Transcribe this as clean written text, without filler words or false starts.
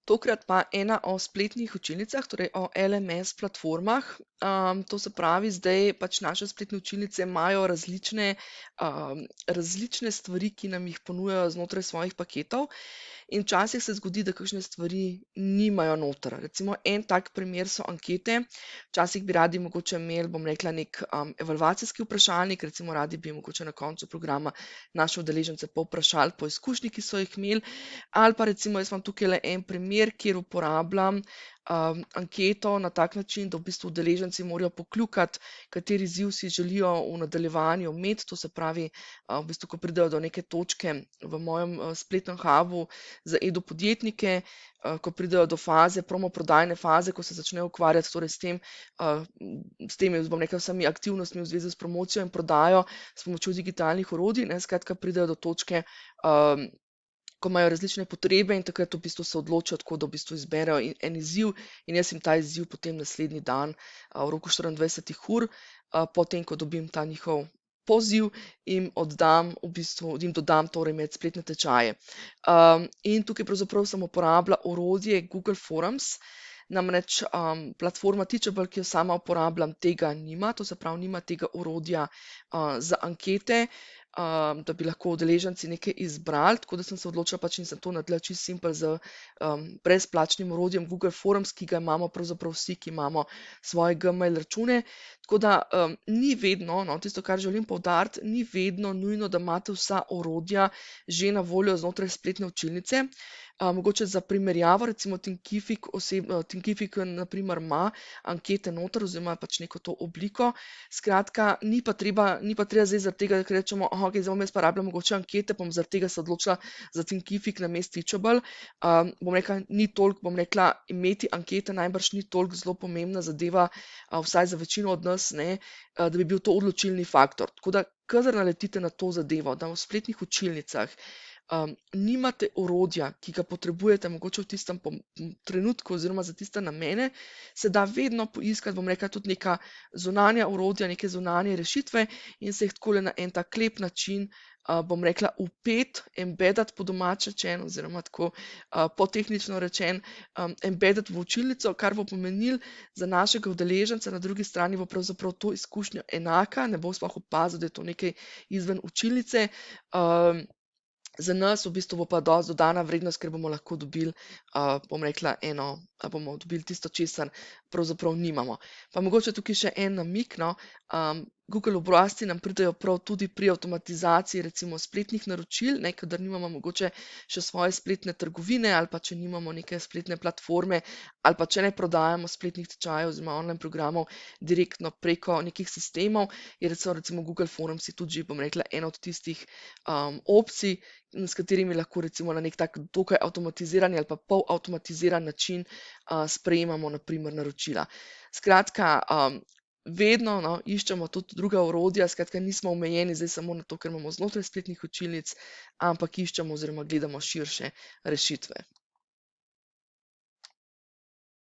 Tokrat pa ena o spletnih učilnicah, torej o LMS platformah. To se pravi, zdaj pač naše spletne učilnice imajo različne stvari, ki nam jih ponujajo znotraj svojih paketov. In včasih se zgodi, da kakšne stvari nimajo noter. Recimo en tak primer so ankete. Včasih bi radi mogoče imeli, bom rekla, nek evalvacijski vprašalnik, recimo radi bi mogoče na koncu programa naše udeležence povprašali po izkušnji, ki so jih imeli. Ali pa recimo jaz imam tukaj le en primer, kjer uporabljam anketo na tak način, da v bistvu udeleženci morajo pokljukati, kateri izziv si želijo v nadaljevanju imeti. To se pravi, v bistvu, ko pridejo do neke točke v mojem spletnem hubu za edopodjetnike, ko pridejo do faze, promoprodajne faze, ko se začnejo ukvarjati torej s temi, bom rekla, vsemi aktivnostmi v zvezi s promocijo in prodajo s pomočjo digitalnih orodij, ne, skratka pridejo do točke, ko imajo različne potrebe in takrat v bistvu se odločijo tako, da v bistvu izberejo en izziv in jaz jim ta izziv potem naslednji dan v roku 24 ur, potem, ko dobim ta njihov poziv, jim dodam torej med spletne tečaje. In tukaj pravzaprav sem uporabila orodje Google Forms, namreč platforma Teachable, ki jo sama uporabljam, tega nima, to se pravi, nima tega orodja za ankete, da bi lahko udeleženci nekaj izbrali, tako da sem se odločila pač in sem to naredila čisto simpel z brezplačnim orodjem Google Forms, ki ga imamo pravzaprav vsi, ki imamo svoje Gmail račune. Tako da ni vedno, no, tisto, kar želim poudariti, ni vedno nujno, da imate vsa orodja že na voljo znotraj spletne učilnice. Mogoče za primerjavo, recimo Thinkific na primer ima ankete noter oziroma pač neko to obliko. Skratka, ni pa treba zdaj zaradi tega, da rečemo, ok, zdaj bom jaz pa rabila mogoče ankete, bom zaradi tega se odločila za Thinkific namesto Teachable. Bom rekla, ni toliko, bom rekla, imeti ankete najbrž ni toliko zelo pomembna zadeva, vsaj za večino od nas, ne, da bi bil to odločilni faktor. Tako da, kadar naletite na to zadevo, da v spletnih učilnicah nimate orodja, ki ga potrebujete mogoče v tistem trenutku oziroma za tiste namene, se da vedno poiskati, bom rekla, tudi neka zunanja orodja, neke zunanje rešitve in se jih takole na en tak lep način, bom rekla, embedati po domače rečeno oziroma tako po tehnično rečen, embedati v učilnico, kar bo pomenilo za našega udeleženca na drugi strani bo pravzaprav to izkušnja enaka, ne bo sploh opazil, da je to nekaj izven učilnice. Za nas v bistvu bo pa dosti dodana vrednost, ker bomo lahko dobili, bom rekla, bomo dobili tisto, česar pravzaprav nimamo. Pa mogoče tukaj še en namig, no, Google obrazci nam pridejo prav tudi pri avtomatizaciji recimo spletnih naročil, ne, kadar nimamo mogoče še svoje spletne trgovine ali pa če nimamo neke spletne platforme ali pa če ne prodajamo spletnih tečajev oziroma online programov direktno preko nekih sistemov, je recimo Google Forms tudi že, bom rekla, ena od tistih opcij, s katerimi lahko recimo na nek tak dokaj avtomatiziran ali pa polavtomatiziran način sprejemamo na primer naročila. Skratka, vedno iščemo tudi druga orodja, skratka nismo omejeni zdaj samo na to, ker imamo znotraj spletnih učilnic, ampak iščemo oziroma gledamo širše rešitve.